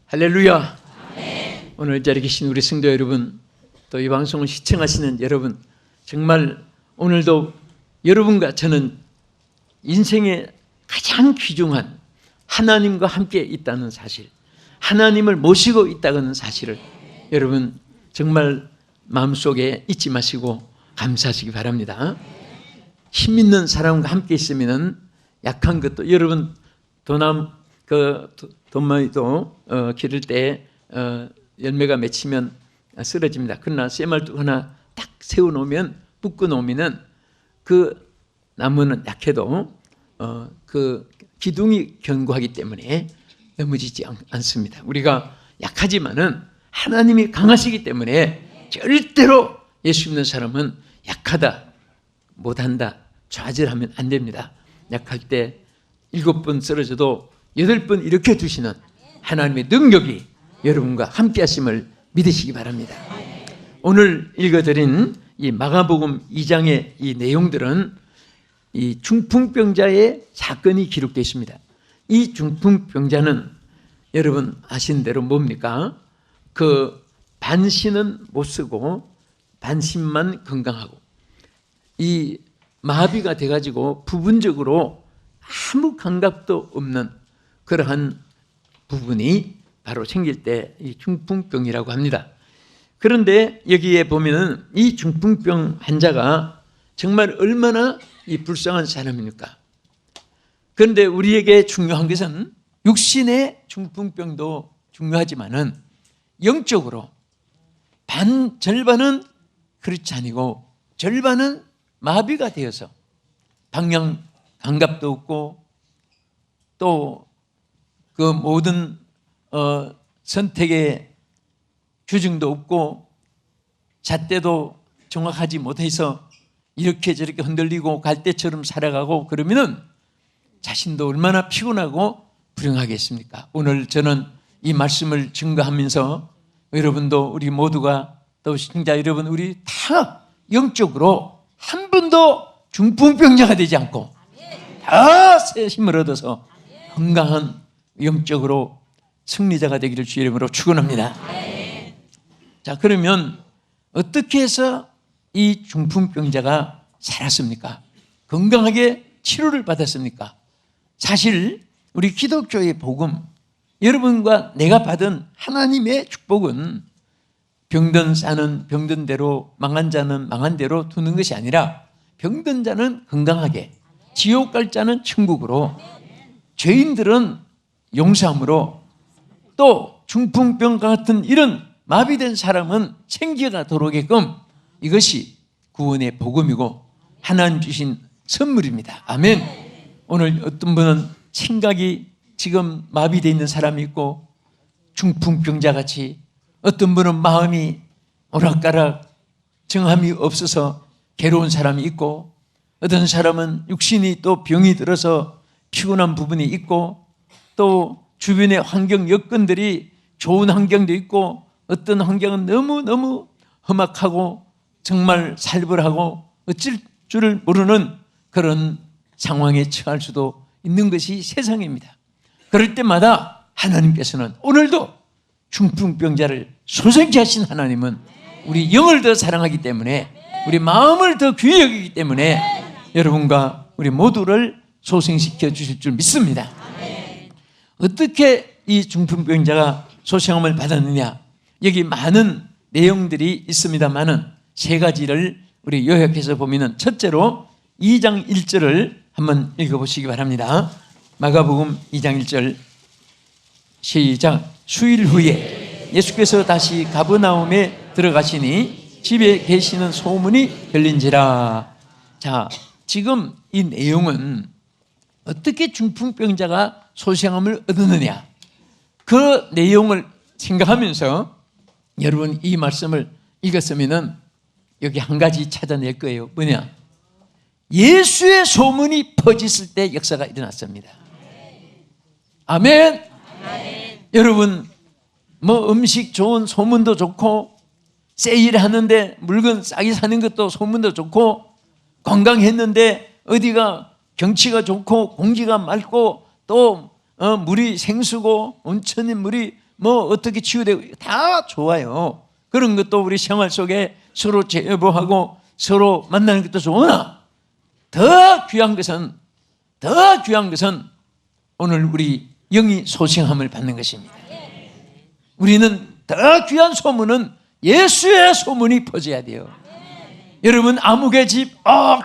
할렐루야. 아멘. 오늘 이 자리에 계신 우리 성도 여러분, 또 이 방송을 시청하시는 여러분, 정말 오늘도 여러분과 저는 인생의 가장 귀중한 하나님과 함께 있다는 사실, 하나님을 모시고 있다는 사실을 여러분 정말 마음속에 잊지 마시고 감사하시기 바랍니다. 힘 있는 사람과 함께 있으면 약한 것도, 여러분 돈마이도 기를 때 열매가 맺히면 쓰러집니다. 그러나 쇠말뚝 하나 딱 세워놓으면, 묶어놓으면 그 나무는 약해도 그 기둥이 견고하기 때문에 넘어지지 않습니다. 우리가 약하지만은 하나님이 강하시기 때문에 절대로 예수 믿는 사람은 약하다, 못한다, 좌절하면 안 됩니다. 약할 때 7번 쓰러져도 8번 일으켜 주시는 하나님의 능력이 여러분과 함께 하심을 믿으시기 바랍니다. 오늘 읽어드린 이 마가복음 2장의 이 내용들은 이 중풍병자의 사건이 기록되어 있습니다. 이 중풍병자는 여러분 아시는 대로 뭡니까? 그 반신은 못 쓰고 반신만 건강하고, 이 마비가 돼가지고 부분적으로 아무 감각도 없는 그러한 부분이 바로 생길 때 이 중풍병이라고 합니다. 그런데 여기에 보면은 이 중풍병 환자가 정말 얼마나 이 불쌍한 사람입니까? 그런데 우리에게 중요한 것은 육신의 중풍병도 중요하지만은 영적으로 절반은 그렇지 아니고 절반은 마비가 되어서 방향 감각도 없고, 또 그 모든 선택의 규정도 없고, 잣대도 정확하지 못해서 이렇게 저렇게 흔들리고 갈대처럼 살아가고, 그러면은 자신도 얼마나 피곤하고 불행하겠습니까? 오늘 저는 이 말씀을 증거하면서 여러분도, 우리 모두가, 또 시청자 여러분, 우리 다 영적으로 한 분도 중풍병자가 되지 않고 다 새 힘을 얻어서 건강한 영적으로 승리자가 되기를 주의 이름으로 축원합니다. 자, 그러면 어떻게 해서 이 중풍병자가 살았습니까? 건강하게 치료를 받았습니까? 사실 우리 기독교의 복음, 여러분과 내가 받은 하나님의 축복은 병든 자는 병든 대로, 망한 자는 망한 대로 두는 것이 아니라, 병든 자는 건강하게, 지옥 갈 자는 천국으로, 죄인들은 용서함으로, 또 중풍병 같은 이런 마비된 사람은 생기가 돌아오게끔, 이것이 구원의 복음이고 하나님 주신 선물입니다. 아멘. 오늘 어떤 분은 생각이 지금 마비되어 있는 사람이 있고, 중풍병자같이 어떤 분은 마음이 오락가락 정함이 없어서 괴로운 사람이 있고, 어떤 사람은 육신이 또 병이 들어서 피곤한 부분이 있고, 또 주변의 환경 여건들이 좋은 환경도 있고, 어떤 환경은 너무너무 험악하고 정말 살벌하고 어쩔 줄을 모르는 그런 상황에 처할 수도 있는 것이 세상입니다. 그럴 때마다 하나님께서는, 오늘도 중풍병자를 소생케 하신 하나님은 우리 영을 더 사랑하기 때문에, 우리 마음을 더 귀히 여기기 때문에 여러분과 우리 모두를 소생시켜 주실 줄 믿습니다. 어떻게 이 중풍병자가 소생함을 받았느냐? 여기 많은 내용들이 있습니다만은 세 가지를 우리 요약해서 보면은, 첫째로 2장 1절을 한번 읽어보시기 바랍니다. 마가복음 2장 1절 시작. 수일 후에 예수께서 다시 가버나움에 들어가시니 집에 계시는 소문이 들린지라. 자, 지금 이 내용은 어떻게 중풍병자가 소생함을 얻었느냐, 그 내용을 생각하면서 여러분 이 말씀을 읽었으면 여기 한 가지 찾아낼 거예요. 뭐냐? 예수의 소문이 퍼졌을 때 역사가 일어났습니다. 아멘. 여러분, 뭐 음식 좋은 소문도 좋고, 세일하는데 물건 싸게 사는 것도 소문도 좋고, 관광했는데 어디가 경치가 좋고 공기가 맑고 또 물이 생수고 온천의 물이 뭐 어떻게 치유되고 다 좋아요. 그런 것도 우리 생활 속에 서로 제보하고 서로 만나는 것도 좋으나 더 귀한 것은 오늘 우리 영이 소생함을 받는 것입니다. 우리는 더 귀한 소문은 예수의 소문이 퍼져야 돼요. 여러분, 아무개 집,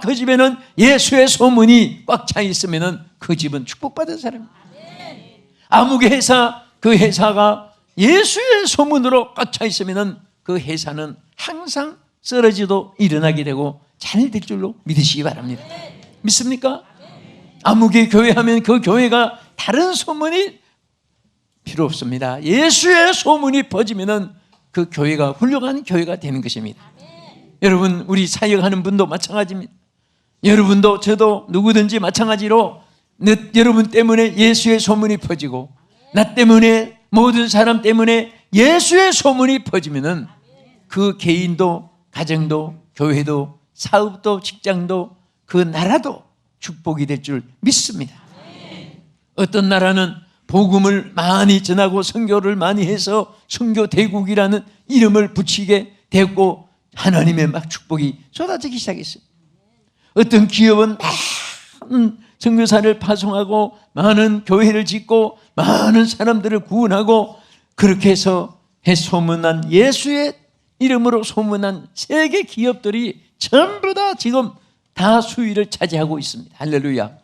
그 집에는 예수의 소문이 꽉 차 있으면 그 집은 축복받은 사람입니다. 아무개 회사, 그 회사가 예수의 소문으로 꽉 차 있으면 그 회사는 항상 쓰러지도 일어나게 되고 잘 될 줄로 믿으시기 바랍니다. 믿습니까? 아무개 교회 하면 그 교회가 다른 소문이 필요 없습니다. 예수의 소문이 퍼지면 그 교회가 훌륭한 교회가 되는 것입니다. 여러분, 우리 사역하는 분도 마찬가지입니다. 여러분도 저도 누구든지 마찬가지로 여러분 때문에 예수의 소문이 퍼지고 나 때문에 모든 사람 때문에 예수의 소문이 퍼지면 그 개인도 가정도 교회도 사업도 직장도 그 나라도 축복이 될 줄 믿습니다. 어떤 나라는 복음을 많이 전하고 선교를 많이 해서 선교 대국이라는 이름을 붙이게 됐고 하나님의 막 축복이 쏟아지기 시작했어요. 어떤 기업은 많은 선교사를 파송하고 많은 교회를 짓고 많은 사람들을 구원하고 그렇게 해서 소문난 예수의 이름으로 소문난 세계 기업들이 전부 다 지금 다 수위를 차지하고 있습니다. 할렐루야.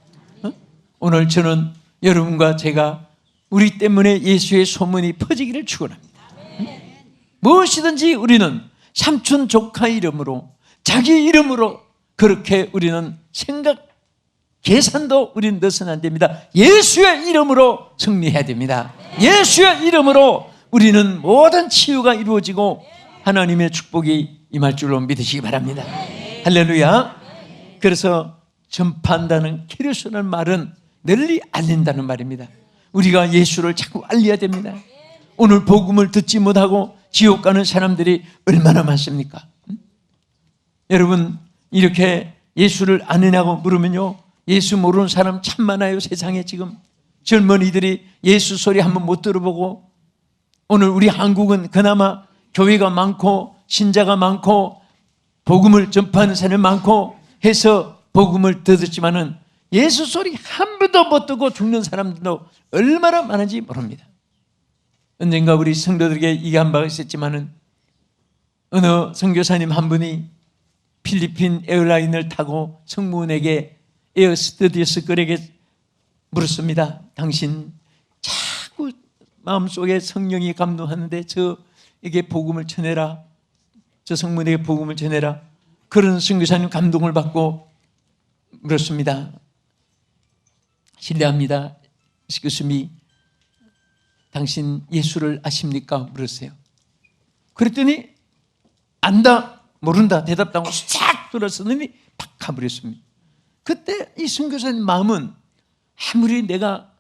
오늘 저는 여러분과 제가 우리 때문에 예수의 소문이 퍼지기를 축원합니다. 무엇이든지 우리는 삼촌 조카 이름으로 자기 이름으로 그렇게 우리는 생각 계산도 우리는 넣어서는 안 됩니다. 예수의 이름으로 승리해야 됩니다. 예수의 이름으로 우리는 모든 치유가 이루어지고 하나님의 축복이 임할 줄로 믿으시기 바랍니다. 할렐루야. 그래서 전파한다는 키르스는 말은 널리 알린다는 말입니다. 우리가 예수를 자꾸 알려야 됩니다. 오늘 복음을 듣지 못하고 지옥 가는 사람들이 얼마나 많습니까? 여러분, 이렇게 예수를 아느냐고 물으면요, 예수 모르는 사람 참 많아요. 세상에 지금 젊은이들이 예수 소리 한번 못 들어보고, 오늘 우리 한국은 그나마 교회가 많고 신자가 많고 복음을 전파하는 사람이 많고 해서 복음을 듣었지만은 예수 소리 한 번도 못 듣고 죽는 사람들도 얼마나 많은지 모릅니다. 언젠가 우리 성도들에게 얘기한 바가 있었지만은 어느 선교사님 한 분이 필리핀 에어라인을 타고 승무원에게 에어스튜디오스들에게 물었습니다. 당신 자꾸 마음속에 성령이 감동하는데 저에게 복음을 전해라. 저 성문에게 복음을 전해라. 그런 선교사님 감동을 받고 물었습니다. 실례합니다. 교수님이 당신 예수를 아십니까? 물었어요. 그랬더니 안다, 모른다 대답하고 싹 돌아서더니 팍 가버렸습니다. 그때 이 선교사님 마음은 아무리 내가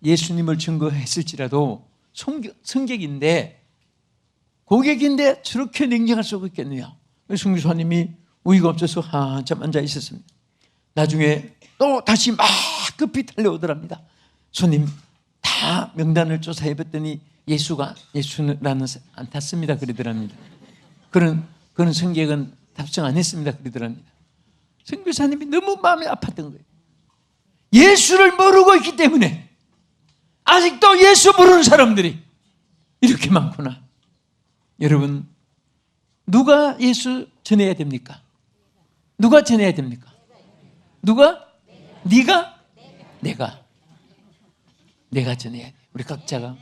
예수님을 증거했을지라도 성객인데 고객인데 저렇게 냉정할 수가 있겠느냐. 선교사님이 우위가 없어서 한참 앉아 있었습니다. 나중에 또 다시 막 급히 달려오더랍니다. 손님 다 명단을 조사해봤더니 예수라는 안 탔습니다. 그러더랍니다. 그런 성객은 답장 안 했습니다. 그러더랍니다. 선교사님이 너무 마음이 아팠던 거예요. 예수를 모르고 있기 때문에 아직도 예수 모르는 사람들이 이렇게 많구나. 여러분, 누가 예수 전해야 됩니까? 누가 전해야 됩니까? 누가? 네가? 내가 전해야 돼. 우리 각자가.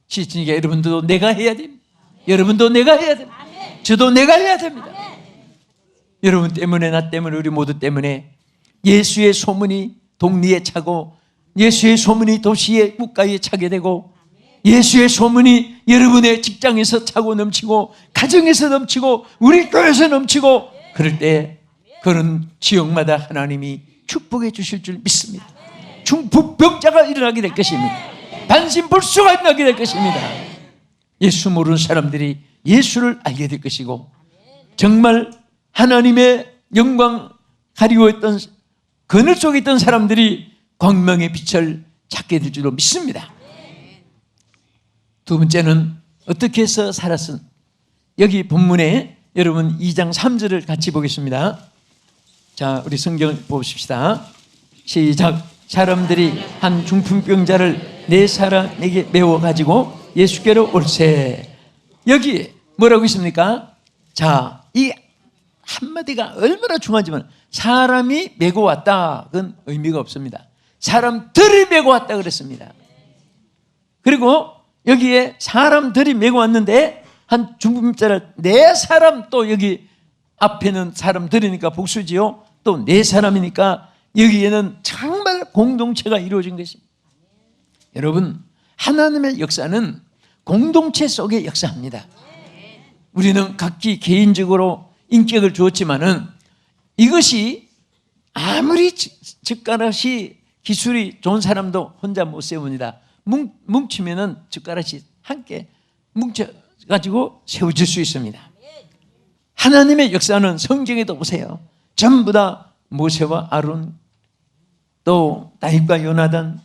시즌이가 여러분도 내가 해야 됩니다. 여러분도 내가 해야 됩니다. 저도 내가 해야 됩니다. 여러분 때문에, 나 때문에, 우리 모두 때문에 예수의 소문이 동리에 차고 예수의 소문이 도시의 국가에 차게 되고 예수의 소문이 여러분의 직장에서 차고 넘치고 가정에서 넘치고 우리 교회에서 넘치고 그럴 때 그런 지역마다 하나님이 축복해 주실 줄 믿습니다. 중풍병자가 일어나게 될 것입니다. 반신불수가 일어나게 될 것입니다. 예수 모르는 사람들이 예수를 알게 될 것이고 정말 하나님의 영광 가리고 있던 그늘 속에 있던 사람들이 광명의 빛을 찾게 될 줄로 믿습니다. 두 번째는 어떻게 해서 살았은? 여기 본문에 여러분 2장 3절을 같이 보겠습니다. 자, 우리 성경을 보십시다. 시작. 사람들이 한 중풍병자를 네 사람에게 메워 가지고 예수께로 올세. 여기 뭐라고 있습니까? 자, 이 한마디가 얼마나 중요하지만 사람이 메고 왔다, 그건 의미가 없습니다. 사람들이 메고 왔다 그랬습니다. 그리고 여기에 사람들이 메고 왔는데 한 중풍병자를 네 사람, 또 여기 앞에는 사람들이니까 복수지요. 또 네 사람이니까 여기에는 정말 공동체가 이루어진 것입니다. 여러분, 하나님의 역사는 공동체 속에 역사합니다. 우리는 각기 개인적으로 인격을 주었지만은 이것이 아무리 젓가락이 기술이 좋은 사람도 혼자 못 세웁니다. 뭉치면은 젓가락이 함께 뭉쳐가지고 세워질 수 있습니다. 하나님의 역사는 성경에도 보세요. 전부 다 모세와 아론, 또 다윗과 요나단,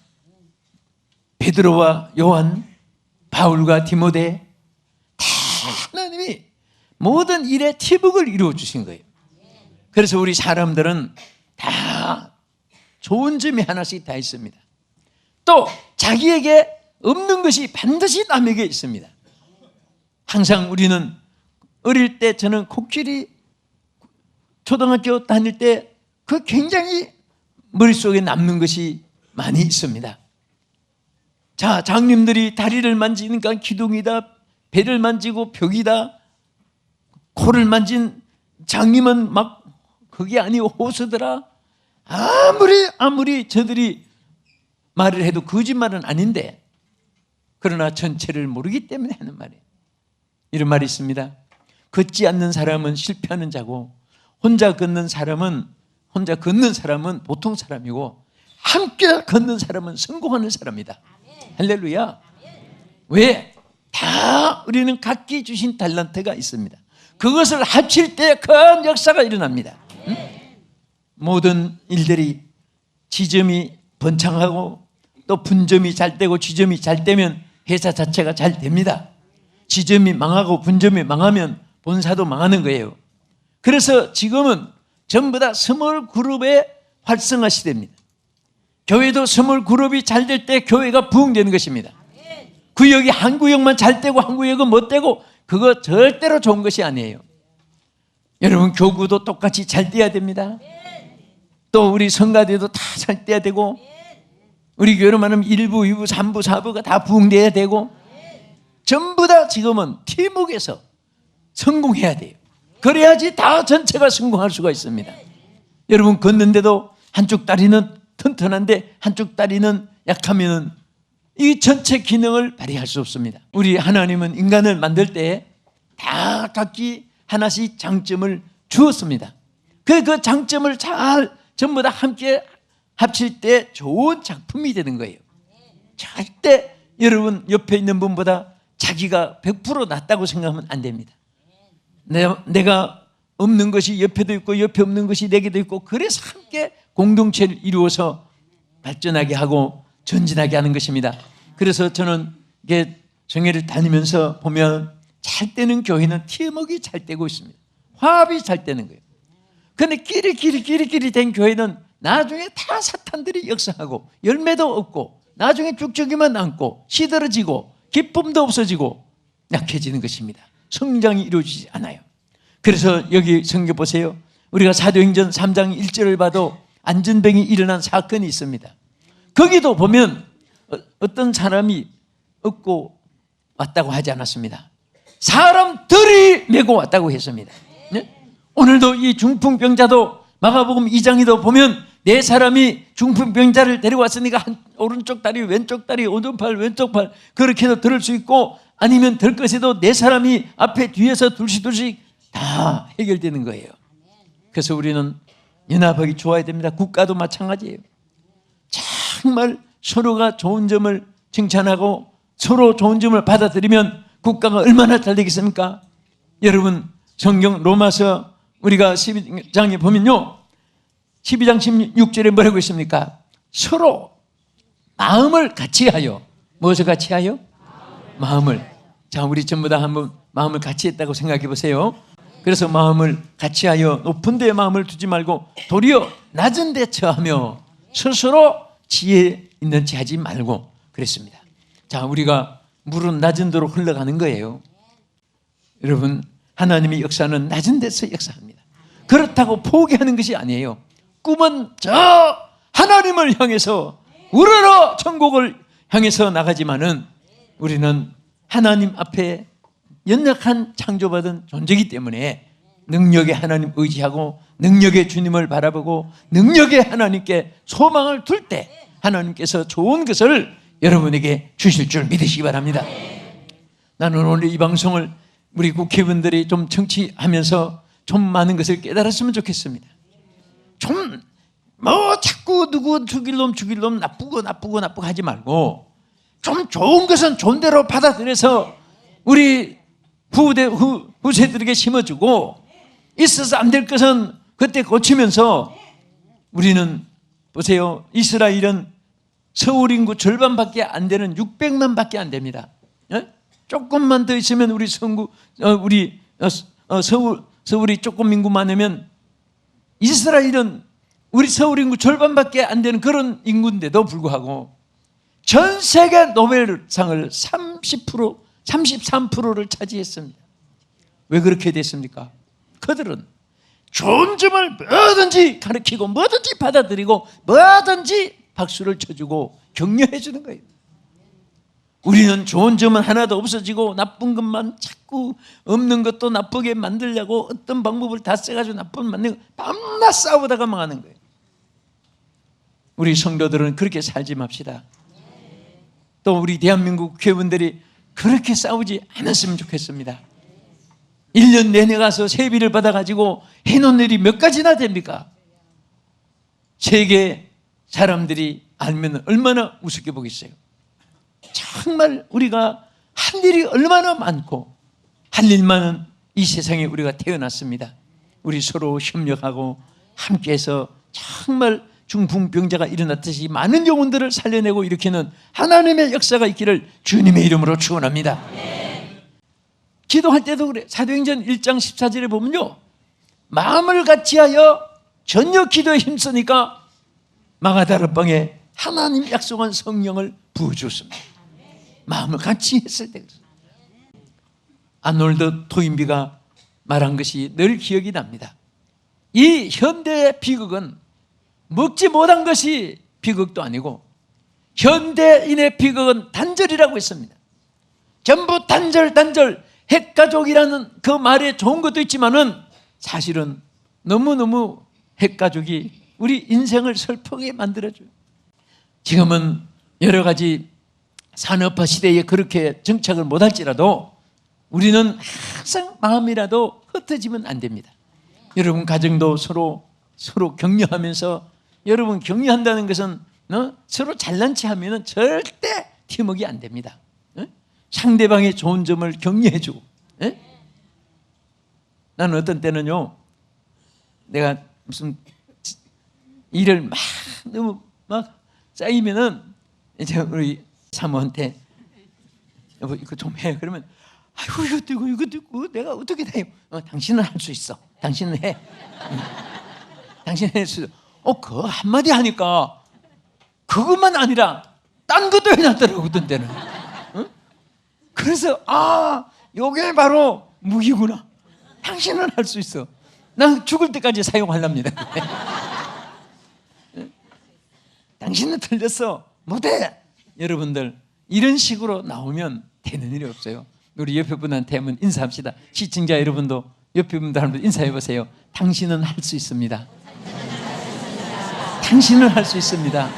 베드로와 요한, 바울과 디모데, 다 하나님이 모든 일에 티복을 이루어 주신 거예요. 그래서 우리 사람들은 다 좋은 점이 하나씩 다 있습니다. 또 자기에게 없는 것이 반드시 남에게 있습니다. 항상 우리는 어릴 때, 저는 코끼리 초등학교 다닐 때 그 굉장히 머릿속에 남는 것이 많이 있습니다. 자, 장님들이 다리를 만지니까 기둥이다, 배를 만지고 벽이다, 코를 만진 장님은 막 그게 아니고 호수더라. 아무리 저들이 말을 해도 거짓말은 아닌데, 그러나 전체를 모르기 때문에 하는 말이에요. 이런 말이 있습니다. 걷지 않는 사람은 실패하는 자고, 혼자 걷는 사람은 보통 사람이고, 함께 걷는 사람은 성공하는 사람이다. 할렐루야. 왜? 다 우리는 각기 주신 달란트가 있습니다. 그것을 합칠 때 큰 역사가 일어납니다. 응? 모든 일들이 지점이 번창하고 또 분점이 잘 되고 지점이 잘 되면 회사 자체가 잘 됩니다. 지점이 망하고 분점이 망하면 본사도 망하는 거예요. 그래서 지금은 전부 다 스몰 그룹의 활성화 시대입니다. 교회도 스몰 그룹이 잘 될 때 교회가 부흥되는 것입니다. 구역이 한 구역만 잘 되고 한 구역은 못 되고, 그거 절대로 좋은 것이 아니에요. 여러분, 교구도 똑같이 잘 돼야 됩니다. 또 우리 성가대도 다 잘 돼야 되고, 우리 교회로 말하면 1부, 2부, 3부, 4부가 다 부흥돼야 되고, 전부 다 지금은 팀웍에서 성공해야 돼요. 그래야지 다 전체가 성공할 수가 있습니다. 여러분, 걷는데도 한쪽 다리는 튼튼한데 한쪽 다리는 약하면은 이 전체 기능을 발휘할 수 없습니다. 우리 하나님은 인간을 만들 때 다 각기 하나씩 장점을 주었습니다. 그 장점을 잘 전부 다 함께 합칠 때 좋은 작품이 되는 거예요. 절대 여러분 옆에 있는 분보다 자기가 100% 낫다고 생각하면 안 됩니다. 내가 없는 것이 옆에도 있고 옆에 없는 것이 내게도 있고, 그래서 함께 공동체를 이루어서 발전하게 하고 전진하게 하는 것입니다. 그래서 저는 이게 정회를 다니면서 보면 잘 되는 교회는 팀워크가 잘 되고 있습니다. 화합이 잘 되는 거예요. 그런데 끼리끼리 된 교회는 나중에 다 사탄들이 역사하고 열매도 없고 나중에 쭉쭉이만 남고 시들어지고 기쁨도 없어지고 약해지는 것입니다. 성장이 이루어지지 않아요. 그래서 여기 성경 보세요. 우리가 사도행전 3장 1절을 봐도 안전병이 일어난 사건이 있습니다. 거기도 보면 어떤 사람이 얻고 왔다고 하지 않았습니다. 사람들이 메고 왔다고 했습니다. 네? 오늘도 이 중풍병자도 마가복음 2장에도 보면 네 사람이 중풍병자를 데려왔으니까 오른쪽 다리, 왼쪽 다리, 오른팔, 왼쪽 팔 그렇게도 들을 수 있고, 아니면 들 것에도 네 사람이 앞에 뒤에서 둘씩 다 해결되는 거예요. 그래서 우리는 연합하기 좋아야 됩니다. 국가도 마찬가지예요. 정말 서로가 좋은 점을 칭찬하고 서로 좋은 점을 받아들이면 국가가 얼마나 잘 되겠습니까? 여러분, 성경 로마서 우리가 12장에 보면요, 12장 16절에 뭐라고 있습니까? 서로 마음을 같이 하여, 무엇을 같이 하여? 마음을. 자, 우리 전부 다 한번 마음을 같이 했다고 생각해 보세요. 그래서 마음을 같이 하여 높은 데에 마음을 두지 말고 도리어 낮은 데 처하며 스스로 지혜 있는 체 하지 말고 그랬습니다. 자, 우리가 물은 낮은 데로 흘러가는 거예요. 여러분, 하나님의 역사는 낮은 데서 역사합니다. 그렇다고 포기하는 것이 아니에요. 꿈은 저 하나님을 향해서 우러러 천국을 향해서 나가지만은 우리는 하나님 앞에 연약한 창조받은 존재이기 때문에 능력의 하나님 의지하고 능력의 주님을 바라보고 능력의 하나님께 소망을 둘 때 하나님께서 좋은 것을 여러분에게 주실 줄 믿으시기 바랍니다. 나는 오늘 이 방송을 우리 국회의원들이 좀 청취하면서 좀 많은 것을 깨달았으면 좋겠습니다. 좀 자꾸 누구 죽일 놈 나쁘고 하지 말고 좀 좋은 것은 좋은 대로 받아들여서 우리 후세들에게 심어주고 있어서 안 될 것은 그때 고치면서 우리는 보세요. 이스라엘은 서울 인구 절반밖에 안 되는 600만 밖에 안 됩니다. 예? 조금만 더 있으면 우리 서울이 조금 인구만 하면 이스라엘은 우리 서울 인구 절반밖에 안 되는 그런 인구인데도 불구하고 전 세계 노벨상을 30%, 33%를 차지했습니다. 왜 그렇게 됐습니까? 그들은 좋은 점을 뭐든지 가르치고 뭐든지 받아들이고 뭐든지 박수를 쳐주고 격려해 주는 거예요. 우리는 좋은 점은 하나도 없어지고 나쁜 것만 자꾸 없는 것도 나쁘게 만들려고 어떤 방법을 다 써가지고 나쁜 만들고 밤낮 싸우다가 망하는 거예요. 우리 성도들은 그렇게 살지 맙시다. 또 우리 대한민국 국회의원들이 그렇게 싸우지 않았으면 좋겠습니다. 1년 내내 가서 세비를 받아가지고 해놓은 일이 몇 가지나 됩니까? 세계 사람들이 알면 얼마나 우습게 보겠어요. 정말 우리가 할 일이 얼마나 많고 할 일 많은 이 세상에 우리가 태어났습니다. 우리 서로 협력하고 함께해서 정말 중풍병자가 일어났듯이 많은 영혼들을 살려내고 일으키는 하나님의 역사가 있기를 주님의 이름으로 축원합니다. 기도할 때도 그래. 사도행전 1장 14절에 보면요, 마음을 같이하여 전혀 기도에 힘쓰니까 마가다락방에 하나님 약속한 성령을 부어주었습니다. 마음을 같이 했을 때. 아놀드 토인비가 말한 것이 늘 기억이 납니다. 이 현대의 비극은 먹지 못한 것이 비극도 아니고 현대인의 비극은 단절이라고 했습니다. 전부 단절 핵가족이라는 그 말에 좋은 것도 있지만은 사실은 너무너무 핵가족이 우리 인생을 슬프게 만들어줘요. 지금은 여러 가지 산업화 시대에 그렇게 정착을 못할지라도 우리는 항상 마음이라도 흩어지면 안 됩니다. 여러분 가정도 서로 격려하면서, 여러분 격려한다는 것은 서로 잘난 체 하면 절대 팀워크가 안 됩니다. 상대방의 좋은 점을 격려해주고. 나는 어떤 때는요, 내가 무슨 일을 너무 쌓이면은 이제 우리 사모한테 여보 이거 좀 해. 그러면 아이고 이것도 있고 내가 어떻게 해요? 당신은 할 수 있어. 당신은 해. 당신은 할 수 있어. 그 한마디 하니까 그것만 아니라 딴 것도 해놨더라고 어떤 때는. 그래서 요게 바로 무기구나. 당신은 할 수 있어. 난 죽을 때까지 사용하랍니다. 당신은 틀렸어. 못해. 여러분들 이런 식으로 나오면 되는 일이 없어요. 우리 옆에 분한테 한번 인사합시다. 시청자 여러분도 옆에 분들 한번 인사해 보세요. 당신은 할 수 있습니다. 당신은 할 수 있습니다.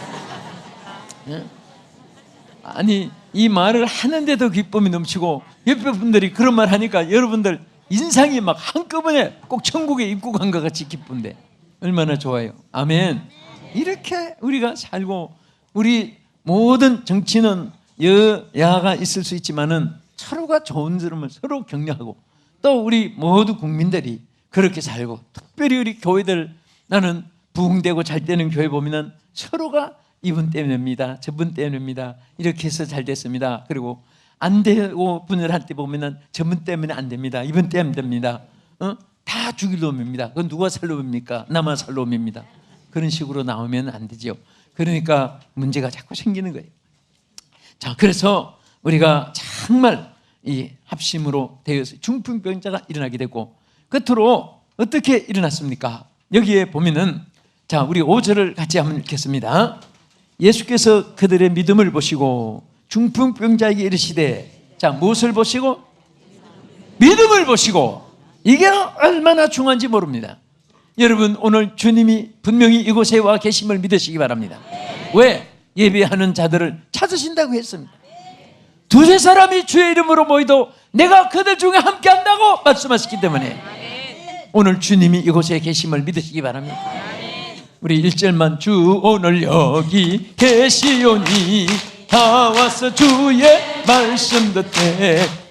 아니 이 말을 하는데도 기쁨이 넘치고 옆에 분들이 그런 말 하니까 여러분들 인상이 막 한꺼번에 꼭 천국에 입국한 것 같이 기쁜데 얼마나 좋아요. 아멘. 이렇게 우리가 살고, 우리 모든 정치는 여야가 있을 수 있지만은 서로가 좋은 점을 서로 격려하고, 또 우리 모두 국민들이 그렇게 살고, 특별히 우리 교회들, 나는 부흥되고 잘 되는 교회 보면은 서로가 이분 때문입니다, 저분 때문입니다, 이렇게 해서 잘 됐습니다. 그리고 안 되고 분열할 때 보면은 저분 때문에 안 됩니다. 이분 때문에 됩니다. 다 죽일 놈입니다. 그건 누가 살 놈입니까? 나만 살 놈입니다. 그런 식으로 나오면 안 되죠. 그러니까 문제가 자꾸 생기는 거예요. 자, 그래서 우리가 정말 이 합심으로 되어서 중풍병자가 일어나게 되고, 끝으로 어떻게 일어났습니까? 여기에 보면은, 자, 우리 5절을 같이 한번 읽겠습니다. 예수께서 그들의 믿음을 보시고 중풍병자에게 이르시되, 자, 무엇을 보시고? 믿음을 보시고. 이게 얼마나 중요한지 모릅니다. 여러분, 오늘 주님이 분명히 이곳에 와 계심을 믿으시기 바랍니다. 왜? 예배하는 자들을 찾으신다고 했습니다. 두세 사람이 주의 이름으로 모이도 내가 그들 중에 함께 한다고 말씀하셨기 때문에 오늘 주님이 이곳에 계심을 믿으시기 바랍니다. 우리 1절만, 주 오늘 여기 계시오니 다 와서 주의 말씀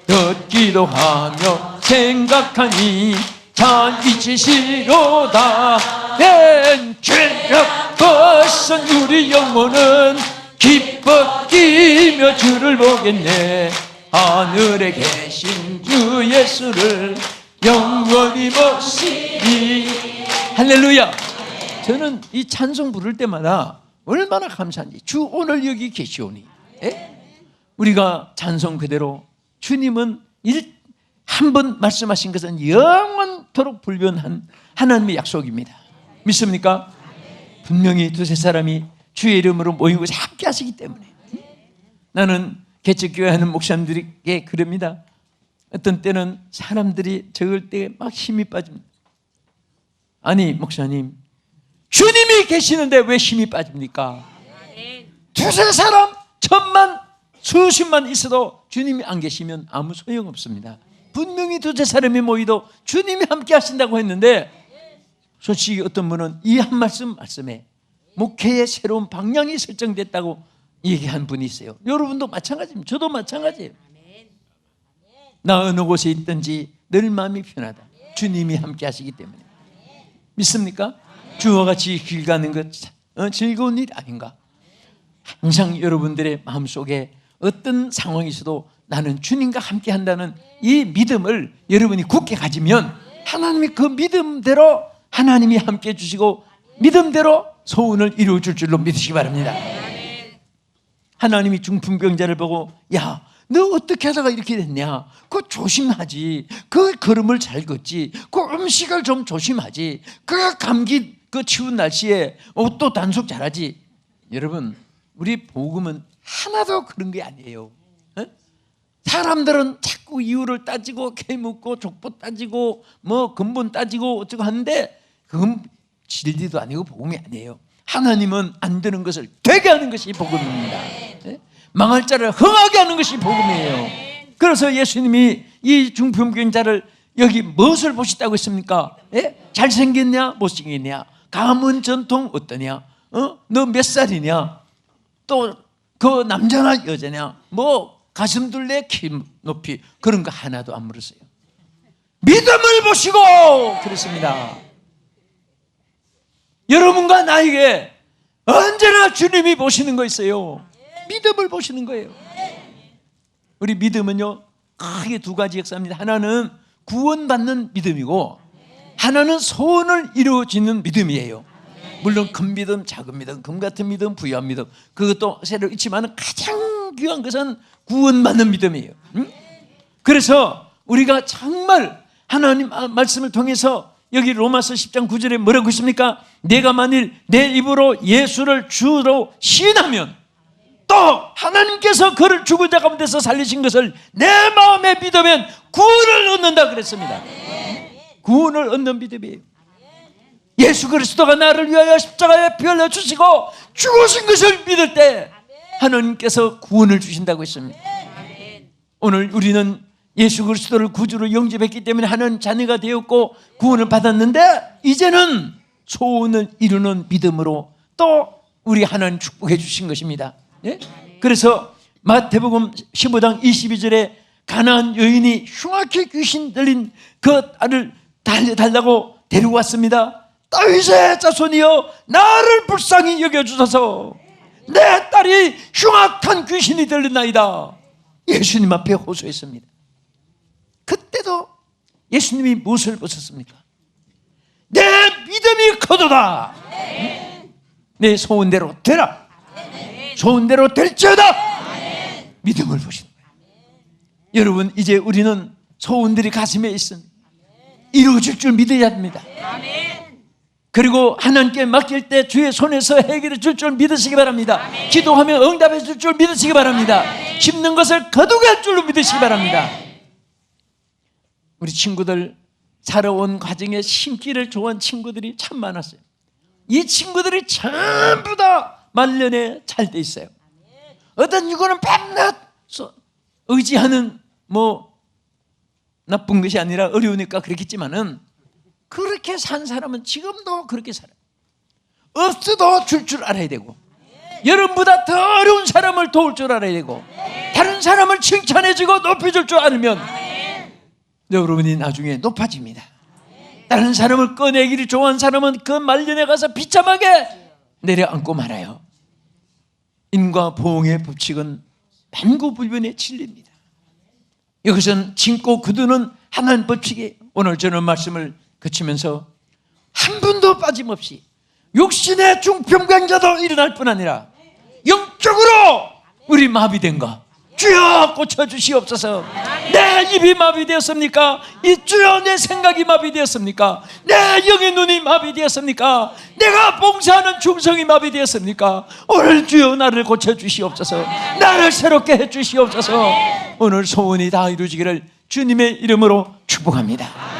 듣기도 하며 생각하니 잘 잊으시로다. 낸 죄악 벗은 우리 영혼은 기뻐 뛰며 주를 보겠네. 하늘에 계신 주 예수를 영원히 보시니. 할렐루야. 저는 이 찬송 부를 때마다 얼마나 감사한지. 주 오늘 여기 계시오니. 우리가 찬송 그대로 주님은 한 번 말씀하신 것은 영원토록 불변한 하나님의 약속입니다. 믿습니까? 분명히 두세 사람이 주의 이름으로 모이고 함께 하시기 때문에. 나는 개척교회 하는 목사님들에게 그럽니다. 어떤 때는 사람들이 적을 때 막 힘이 빠집니다. 아니 목사님, 주님이 계시는데 왜 힘이 빠집니까? 두세 사람, 천만, 수십만 있어도 주님이 안 계시면 아무 소용없습니다. 분명히 두세 사람이 모이도 주님이 함께 하신다고 했는데, 솔직히 어떤 분은 이 한 말씀에 목회의 새로운 방향이 설정됐다고 얘기한 분이 있어요. 여러분도 마찬가지입니다. 저도 마찬가지예요. 나 어느 곳에 있든지 늘 마음이 편하다. 주님이 함께 하시기 때문에. 믿습니까? 주와 같이 길 가는 것 즐거운 일 아닌가? 항상 여러분들의 마음속에 어떤 상황이 있어도 나는 주님과 함께 한다는 이 믿음을 여러분이 굳게 가지면 하나님이 그 믿음대로 하나님이 함께 해주시고 믿음대로 소원을 이루어줄 줄로 믿으시기 바랍니다. 하나님이 중풍병자를 보고, 야, 너 어떻게 하다가 이렇게 됐냐? 그거 조심하지. 그 걸음을 잘 걷지. 그 음식을 좀 조심하지. 그 감기 그 추운 날씨에 옷도 단속 잘하지. 여러분, 우리 복음은 하나도 그런 게 아니에요. 사람들은 자꾸 이유를 따지고 캐묻고 족보 따지고 뭐 근본 따지고 어쩌고 하는데 그건 진리도 아니고 복음이 아니에요. 하나님은 안 되는 것을 되게 하는 것이 복음입니다. 망할 자를 흥하게 하는 것이 복음이에요. 그래서 예수님이 이 중풍병자를 여기 무엇을 보시다고 했습니까? 잘생겼냐 못생겼냐, 가문 전통 어떠냐, 너 몇 살이냐, 또 그 남자나 여자냐, 뭐 가슴 둘레 키 높이, 그런 거 하나도 안 물었어요. 믿음을 보시고 그랬습니다. 여러분과 나에게 언제나 주님이 보시는 거 있어요. 믿음을 보시는 거예요. 우리 믿음은요 크게 두 가지 역사입니다. 하나는 구원받는 믿음이고 하나는 소원을 이루어지는 믿음이에요. 물론 큰 믿음, 작은 믿음, 금 같은 믿음, 부유한 믿음, 그것도 새로 있지만 가장 귀한 것은 구원받는 믿음이에요. 그래서 우리가 정말 하나님 말씀을 통해서 여기 로마서 10장 9절에 뭐라고 있습니까? 내가 만일 내 입으로 예수를 주로 시인하면 또 하나님께서 그를 죽은 자 가운데서 살리신 것을 내 마음에 믿으면 구원을 얻는다 그랬습니다. 구원을 얻는 믿음이에요. 예수 그리스도가 나를 위하여 십자가에 피 흘려 주시고 죽으신 것을 믿을 때 하나님께서 구원을 주신다고 했습니다. 오늘 우리는 예수 그리스도를 구주로 영접했기 때문에 하나님 자녀가 되었고 구원을 받았는데, 이제는 소원을 이루는 믿음으로 또 우리 하나님 축복해 주신 것입니다. 그래서 마태복음 15장 22절에 가나안 여인이 흉악히 귀신 들린 그 딸을 달라고 데리고 왔습니다. 다윗의 자손이여 나를 불쌍히 여겨주소서, 내 딸이 흉악한 귀신이 들렸나이다. 예수님 앞에 호소했습니다. 그때도 예수님이 무엇을 보셨습니까? 내 믿음이 커도다. 내 소원대로 되라. 소원대로 될지어다. 믿음을 보시는 거예요. 여러분, 이제 우리는 소원들이 가슴에 있습니다. 이루어질 줄 믿어야 합니다. 그리고 하나님께 맡길 때 주의 손에서 해결해 줄 줄 믿으시기 바랍니다. 기도하면 응답해 줄 줄 믿으시기 바랍니다. 힘든 것을 거두게 할 줄로 믿으시기 바랍니다. 우리 친구들 살아온 과정에 심기를 좋아하는 친구들이 참 많았어요. 이 친구들이 전부 다 말년에 잘 돼 있어요. 어떤 이거는 밤낮 의지하는 나쁜 것이 아니라 어려우니까 그렇겠지만은 그렇게 산 사람은 지금도 그렇게 살아요. 없어도 줄 알아야 되고, 여러분보다 더 어려운 사람을 도울 줄 알아야 되고, 다른 사람을 칭찬해주고 높여줄 줄 알면 여러분이 나중에 높아집니다. 다른 사람을 꺼내기를 좋아하는 사람은 그 말년에 가서 비참하게 내려앉고 말아요. 인과 보응의 법칙은 만고불변의 진리입니다. 이것은 징고 거두는 하나님 법칙이에요. 오늘 저는 말씀을 그치면서 한 분도 빠짐없이 육신의 중풍병자도 일어날 뿐 아니라 영적으로 우리 마비된 거 주여 고쳐주시옵소서. 내 입이 마비되었습니까? 이 주여 내 생각이 마비되었습니까? 내 영의 눈이 마비되었습니까? 내가 봉사하는 중성이 마비되었습니까? 오늘 주여 나를 고쳐주시옵소서. 나를 새롭게 해주시옵소서. 오늘 소원이 다 이루어지기를 주님의 이름으로 축복합니다.